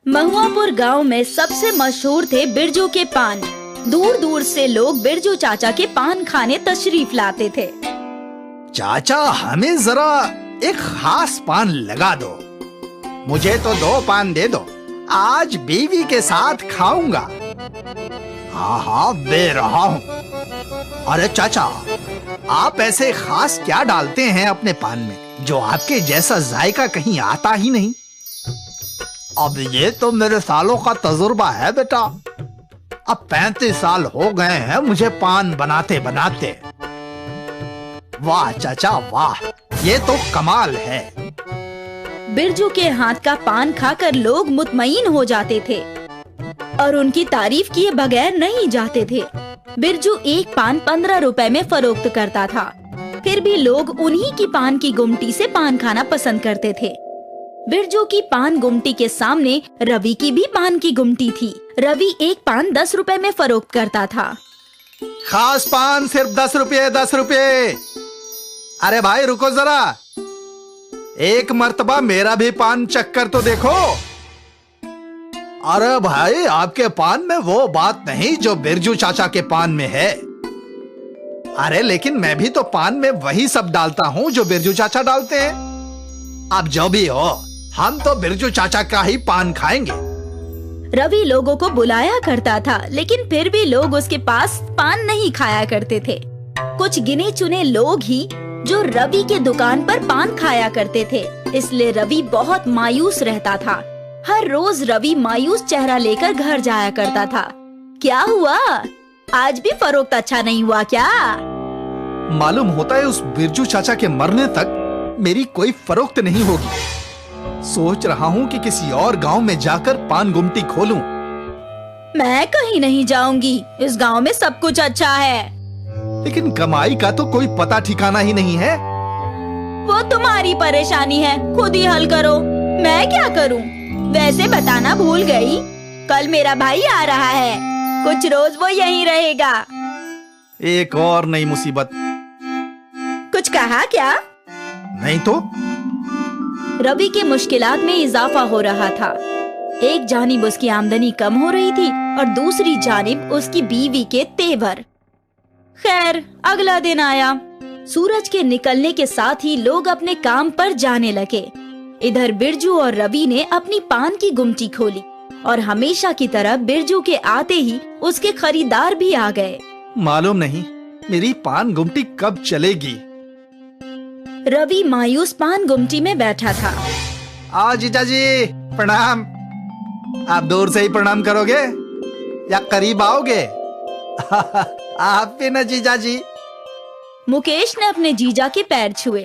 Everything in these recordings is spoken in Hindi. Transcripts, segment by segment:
महुआपुर गांव में सबसे मशहूर थे बिरजू के पान। दूर दूर से लोग बिरजू चाचा के पान खाने तशरीफ लाते थे। चाचा, हमें जरा एक खास पान लगा दो। मुझे तो 2 पान दे दो, आज बीवी के साथ खाऊंगा। हाँ हाँ, दे रहा हूँ। अरे चाचा, आप ऐसे खास क्या डालते हैं अपने पान में जो आपके जैसा जायका कहीं आता ही नहीं? अब ये तो मेरे सालों का तजुर्बा है बेटा। अब 35 साल हो गए हैं मुझे पान बनाते बनाते। वाह चाचा वाह, ये तो कमाल है। बिरजू के हाथ का पान खाकर लोग मुतमईन हो जाते थे और उनकी तारीफ किए बगैर नहीं जाते थे। बिरजू एक पान 15 रुपए में फरोख्त करता था, फिर भी लोग उन्हीं की पान की गुमटी से पान खाना पसंद करते थे। बिरजू की पान गुमटी के सामने रवि की भी पान की गुमटी थी। रवि एक पान 10 रुपए में फरोख्त करता था। खास पान सिर्फ 10 रुपये, 10 रुपये। अरे भाई रुको जरा, एक मर्तबा मेरा भी पान चक्कर तो देखो। अरे भाई, आपके पान में वो बात नहीं जो बिरजू चाचा के पान में है। अरे लेकिन मैं भी तो पान में वही सब डालता हूँ जो बिरजू चाचा डालते हैं। अब जो भी हो, हम तो बिरजू चाचा का ही पान खाएंगे। रवि लोगों को बुलाया करता था, लेकिन फिर भी लोग उसके पास पान नहीं खाया करते थे। कुछ गिने चुने लोग ही जो रवि के दुकान पर पान खाया करते थे, इसलिए रवि बहुत मायूस रहता था। हर रोज रवि मायूस चेहरा लेकर घर जाया करता था। क्या हुआ, आज भी फरोख्त अच्छा नहीं हुआ क्या? मालूम होता है उस बिरजू चाचा के मरने तक मेरी कोई फरोख्त नहीं होगी। सोच रहा हूँ कि किसी और गांव में जाकर पान गुमटी खोलूं। मैं कहीं नहीं जाऊंगी, इस गांव में सब कुछ अच्छा है। लेकिन कमाई का तो कोई पता ठिकाना ही नहीं है। वो तुम्हारी परेशानी है, खुद ही हल करो। मैं क्या करूं? वैसे बताना भूल गई, कल मेरा भाई आ रहा है, कुछ रोज वो यहीं रहेगा। एक और नई मुसीबत। कुछ कहा क्या? नहीं तो। रवि के मुश्किलात में इजाफा हो रहा था। एक जानिब उसकी आमदनी कम हो रही थी और दूसरी जानिब उसकी बीवी के तेवर। खैर, अगला दिन आया। सूरज के निकलने के साथ ही लोग अपने काम पर जाने लगे। इधर बिरजू और रवि ने अपनी पान की गुमटी खोली और हमेशा की तरह बिरजू के आते ही उसके खरीदार भी आ गए। मालूम नहीं मेरी पान गुमटी कब चलेगी। रवि मायूस पान गुमटी में बैठा था। आओ जीजा जी, प्रणाम। आप दूर से ही प्रणाम करोगे या करीब आओगे? आप भी ना जीजा जी। मुकेश ने अपने जीजा के पैर छुए।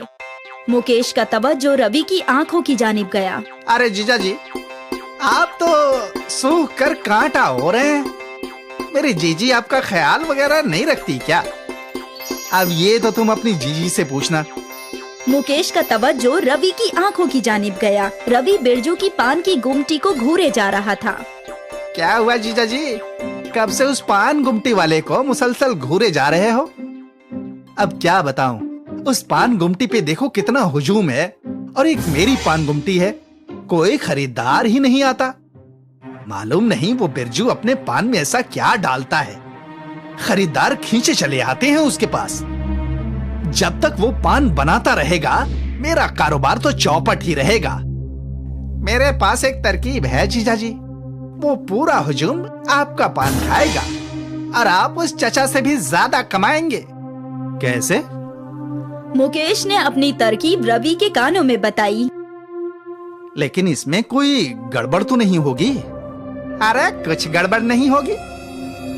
मुकेश का तवज्जो रवि की आंखों की जानिब गया। अरे जीजा जी, आप तो सूख कर कांटा हो रहे हैं। मेरी जीजी आपका ख्याल वगैरह नहीं रखती क्या? अब ये तो तुम अपनी जीजी से पूछना। मुकेश का तवज्जो रवि की आंखों की जानिब गया। रवि बिरजू की पान की गुमटी को घूरे जा रहा था। क्या हुआ जीजा जी, कब से उस पान गुमटी वाले को मुसलसल घूरे जा रहे हो? अब क्या बताऊं, उस पान गुमटी पे देखो कितना हुजूम है और एक मेरी पान गुमटी है, कोई खरीदार ही नहीं आता। मालूम नहीं वो बिरजू अपने पान में ऐसा क्या डालता है, खरीदार खींचे चले आते हैं उसके पास। जब तक वो पान बनाता रहेगा मेरा कारोबार तो चौपट ही रहेगा। मेरे पास एक तरकीब है जीजा जी, वो पूरा हुजूम आपका पान खाएगा और आप उस चचा से भी ज्यादा कमाएंगे। कैसे? मुकेश ने अपनी तरकीब रवि के कानों में बताई। लेकिन इसमें कोई गड़बड़ तो नहीं होगी? अरे कुछ गड़बड़ नहीं होगी।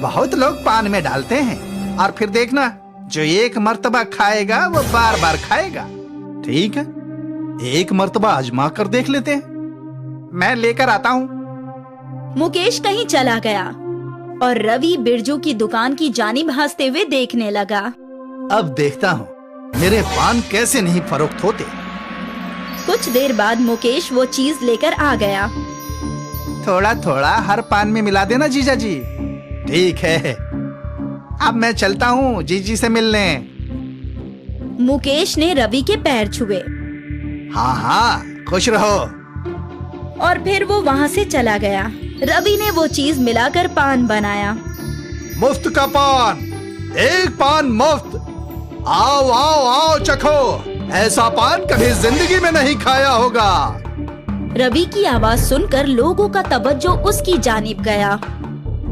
बहुत लोग पान में डालते हैं और फिर देखना, जो एक मर्तबा खाएगा वो बार बार खाएगा। ठीक है, एक मर्तबा आजमा कर देख लेते हैं। मैं लेकर आता हूँ। मुकेश कहीं चला गया और रवि बिरजू की दुकान की जानिब हंसते हुए देखने लगा। अब देखता हूँ मेरे पान कैसे नहीं फरोख्त होते। कुछ देर बाद मुकेश वो चीज लेकर आ गया। थोड़ा थोड़ा हर पान में मिला देना जीजा जी। ठीक है, अब मैं चलता हूँ जीजी से मिलने। मुकेश ने रवि के पैर छुए। हाँ हाँ, खुश रहो। और फिर वो वहाँ से चला गया। रवि ने वो चीज मिलाकर पान बनाया। मुफ्त का पान, एक पान मुफ्त। आओ आओ आओ चखो, ऐसा पान कभी जिंदगी में नहीं खाया होगा। रवि की आवाज सुनकर लोगों का तवज्जो उसकी जानिब गया।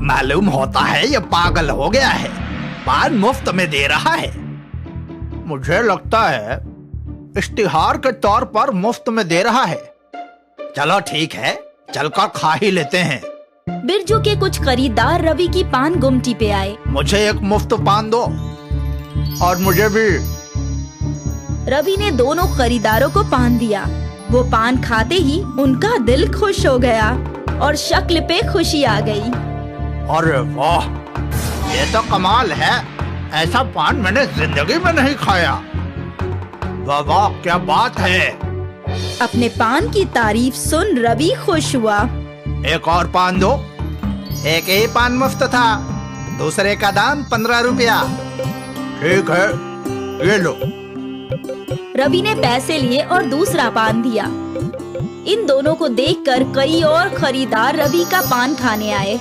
मालूम होता है ये पागल हो गया है, पान मुफ्त में दे रहा है। मुझे लगता है इश्तिहार के तौर पर मुफ्त में दे रहा है। चलो ठीक है, चलकर खा ही लेते हैं। बिरजू के कुछ खरीदार रवि की पान गुमटी पे आए। मुझे एक मुफ्त पान दो और मुझे भी। रवि ने दोनों खरीदारों को पान दिया। वो पान खाते ही उनका दिल खुश हो गया और शक्ल पे खुशी आ गई। अरे वाह, ये तो कमाल है, ऐसा पान मैंने जिंदगी में नहीं खाया। वाह वाह, क्या बात है। अपने पान की तारीफ सुन रवि खुश हुआ। एक और पान दो। एक ही पान मुफ्त था, दूसरे का दाम 15 रुपया। ठीक है, ये लो। रवि ने पैसे लिए और दूसरा पान दिया। इन दोनों को देखकर कई और खरीदार रवि का पान खाने आए।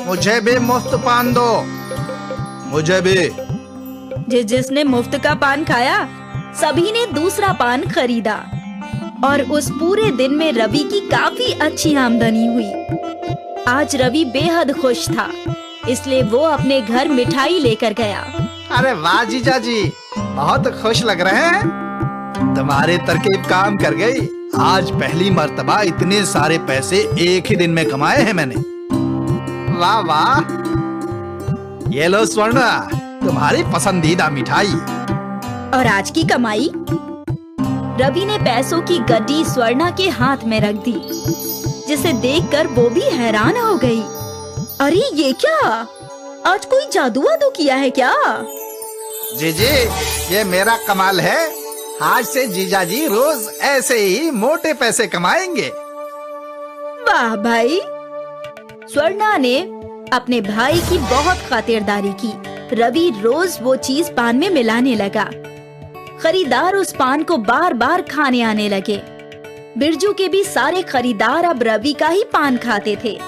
मुझे भी मुफ्त पान दो। मुझे भी। जिसने मुफ्त का पान खाया, सभी ने दूसरा पान खरीदा और उस पूरे दिन में रवि की काफी अच्छी आमदनी हुई। आज रवि बेहद खुश था, इसलिए वो अपने घर मिठाई लेकर गया। अरे वाह जीजा जी, बहुत खुश लग रहे हैं। तुम्हारी तरकीब काम कर गई। आज पहली मर्तबा इतने सारे पैसे एक ही दिन में कमाए हैं मैंने। वाह वाह। ये लो स्वर्णा, तुम्हारी पसंदीदा मिठाई। और आज की कमाई। रवि ने पैसों की गड्डी स्वर्णा के हाथ में रख दी, जिसे देखकर वो भी हैरान हो गई। अरे ये क्या, आज कोई जादू वादू किया है क्या? जीजी, ये मेरा कमाल है। आज से जीजा जी रोज ऐसे ही मोटे पैसे कमाएंगे। वाह भाई। स्वर्णा ने अपने भाई की बहुत खातिरदारी की। रवि रोज वो चीज पान में मिलाने लगा। खरीदार उस पान को बार बार खाने आने लगे। बिरजू के भी सारे खरीदार अब रवि का ही पान खाते थे।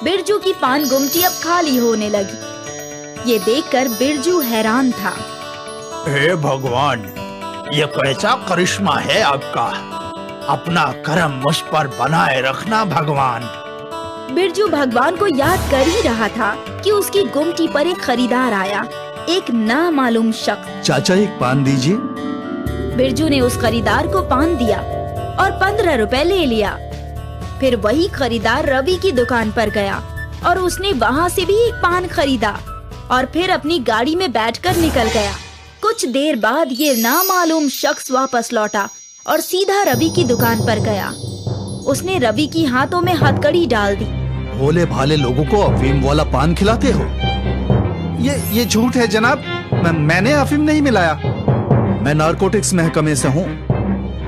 बिरजू की पान गुमटी अब खाली होने लगी। ये देखकर बिरजू हैरान था। हे भगवान, ये कैसा करिश्मा है आपका। अपना करम मुझ पर बनाए रखना भगवान। बिरजू भगवान को याद कर ही रहा था कि उसकी गुमटी पर एक खरीदार आया, एक नामालूम शख्स। चाचा, एक पान दीजिए। बिरजू ने उस खरीदार को पान दिया और 15 रुपए ले लिया। फिर वही खरीदार रवि की दुकान पर गया और उसने वहाँ से भी एक पान खरीदा और फिर अपनी गाड़ी में बैठकर निकल गया। कुछ देर बाद ये नामालूम शख्स वापस लौटा और सीधा रवि की दुकान पर गया। उसने रवि की हाथों में हथकड़ी डाल दी। भोले भाले लोगों को अफीम वाला पान खिलाते हो? ये झूठ है जनाब। मैंने अफीम नहीं मिलाया। मैं नारकोटिक्स महकमे से हूँ।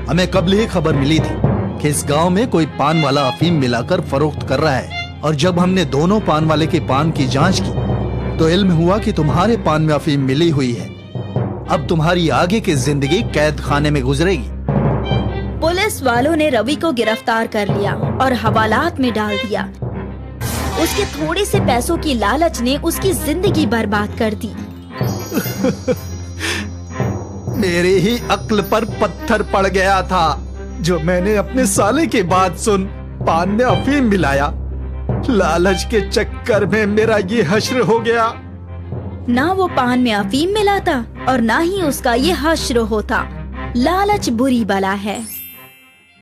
हमें कबल ही खबर मिली थी कि इस गांव में कोई पान वाला अफीम मिलाकर फरोख्त कर रहा है, और जब हमने दोनों पान वाले के पान की जांच की तो इल्म हुआ कि तुम्हारे पान में अफीम मिली हुई है। अब तुम्हारी आगे की जिंदगी कैद खाने में गुजरेगी। पुलिस वालों ने रवि को गिरफ्तार कर लिया और हवालात में डाल दिया। उसके थोड़े से पैसों की लालच ने उसकी जिंदगी बर्बाद कर दी। मेरी ही अक्ल पर पत्थर पड़ गया था जो मैंने अपने साले की बात सुन पान में अफीम मिलाया। लालच के चक्कर में मेरा ये हश्र हो गया। ना वो पान में अफीम मिलाता और ना ही उसका ये हश्र होता। लालच बुरी बला है।